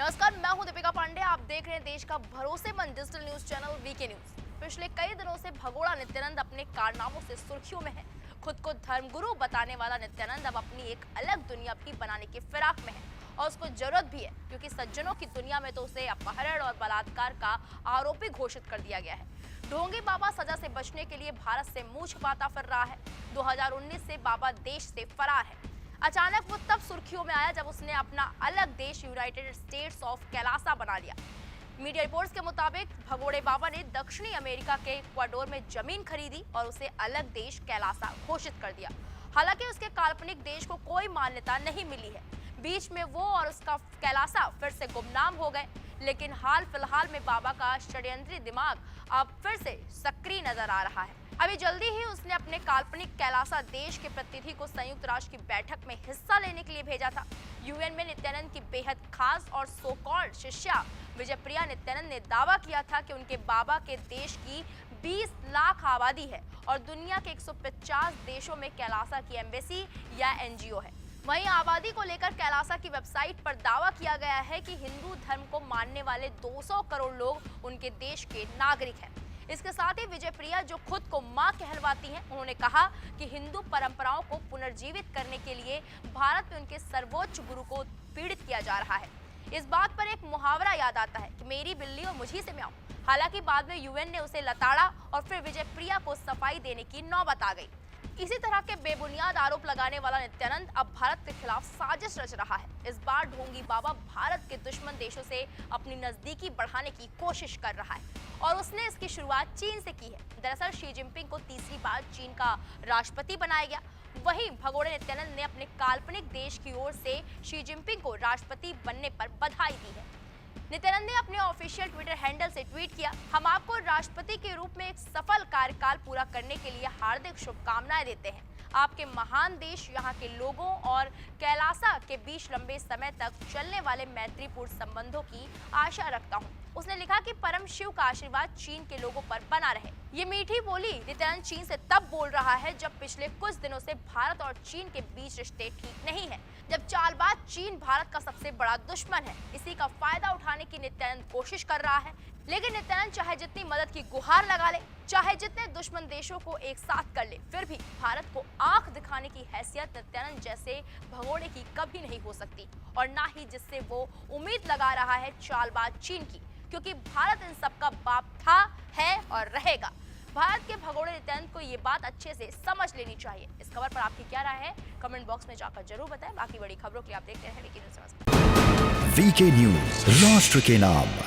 नमस्कार, मैं हूं दीपिका पांडे। आप देख रहे हैं देश का भरोसेमंद digital news channel VK news. पिछले कई दिनों से भगोड़ा नित्यानंद अपने कारनामों से सुर्खियों में है। खुद को धर्मगुरु बताने वाला नित्यानंद अब अपनी एक अलग दुनिया भी बनाने की फिराक में है और उसको जरूरत भी है, क्योंकि सज्जनों की दुनिया में तो उसे अपहरण और बलात्कार का आरोपी घोषित कर दिया गया है। ढोंगी बाबा सजा से बचने के लिए भारत से मुंह छिपाता फिर रहा है। 2019 से बाबा देश से फरार है। अचानक वो तब सुर्खियों में आया जब उसने अपना अलग देश यूनाइटेड स्टेट्स ऑफ कैलासा बना लिया। मीडिया रिपोर्ट्स के मुताबिक भगोड़े बाबा ने दक्षिणी अमेरिका के इक्वाडोर में जमीन खरीदी और उसे अलग देश कैलासा घोषित कर दिया। हालांकि उसके काल्पनिक देश को कोई मान्यता नहीं मिली है। बीच में वो और उसका कैलासा फिर से गुमनाम हो गए, लेकिन हाल फिलहाल में बाबा का षड्यंत्री दिमाग अब फिर से सक्रिय नजर आ रहा है। अभी जल्दी ही उसने अपने काल्पनिक कैलासा देश के प्रतिनिधि को संयुक्त राष्ट्र की बैठक में हिस्सा लेने के लिए भेजा था। यूएन में नित्यानंद की बेहद खास और सो कॉल्ड शिष्या विजयप्रिया नित्यानंद ने दावा किया था कि उनके बाबा के देश की 20 लाख आबादी है और दुनिया के 150 देशों में कैलासा की एम्बेसी या एनजीओ है। वहीं आबादी को लेकर कैलासा की वेबसाइट पर दावा किया गया है कि हिंदू धर्म को मानने वाले 200 करोड़ लोग उनके देश के नागरिक हैं। इसके साथ ही विजयप्रिया, जो खुद को मां कहलवाती हैं, उन्होंने कहा कि हिंदू परंपराओं को पुनर्जीवित करने के लिए भारत में उनके सर्वोच्च गुरु को पीड़ित किया जा रहा है। इस बात पर एक मुहावरा याद आता है कि मेरी बिल्ली और मुझी से म्याऊं। हालांकि बाद में यूएन ने उसे लताड़ा और फिर विजयप्रिया को सफाई देने की नौबत आ गई। इसी तरह के बेबुनियाद आरोप लगाने वाला नित्यानंद अब भारत के खिलाफ साजिश रच रहा है। इस बार ढोंगी बाबा भारत के दुश्मन देशों से अपनी नजदीकी बढ़ाने की कोशिश कर रहा है और उसने इसकी शुरुआत चीन से की है। दरअसल शी जिनपिंग को तीसरी बार चीन का राष्ट्रपति बनाया गया। वहीं भगोड़े नित्यानंद ने अपने काल्पनिक देश की ओर से शी जिनपिंग को राष्ट्रपति बनने पर बधाई दी है। नित्यानंद ने अपने ऑफिशियल ट्विटर हैंडल से ट्वीट किया, हम आपको राष्ट्रपति के रूप में एक सफल कार्यकाल पूरा करने के लिए हार्दिक शुभकामनाएं देते हैं। आपके महान देश, यहाँ के लोगों और कैलासा के बीच लंबे समय तक चलने वाले मैत्रीपूर्ण संबंधों की आशा रखता हूँ। उसने लिखा कि परम शिव का आशीर्वाद चीन के लोगों पर बना रहे। ये मीठी बोली नित्यानंद चीन से तब बोल रहा है जब पिछले कुछ दिनों से भारत और चीन के बीच रिश्ते ठीक नहीं है, जब चालबाज चीन भारत का सबसे बड़ा दुश्मन है। इसी का फायदा उठाने की नित्यानंद कोशिश कर रहा है। लेकिन नित्यानंद चाहे जितनी मदद की गुहार लगा ले, चाहे जितने दुश्मन देशों को एक साथ कर ले, फिर भी भारत को आंख दिखाने की हैसियत नित्यानंद जैसे भगोड़े की कभी नहीं हो सकती, और ना ही जिससे वो उम्मीद लगा रहा है चालबाज चीन की, क्योंकि भारत इन सबका बाप था, है और रहेगा। भारत के भगोड़े नित्यानंद को ये बात अच्छे से समझ लेनी चाहिए। इस खबर पर आपकी क्या राय है, कमेंट बॉक्स में जाकर जरूर बताएं। बाकी बड़ी खबरों के लिए आप देखते हैं वीके न्यूज। वीके न्यूज, राष्ट्र के नाम।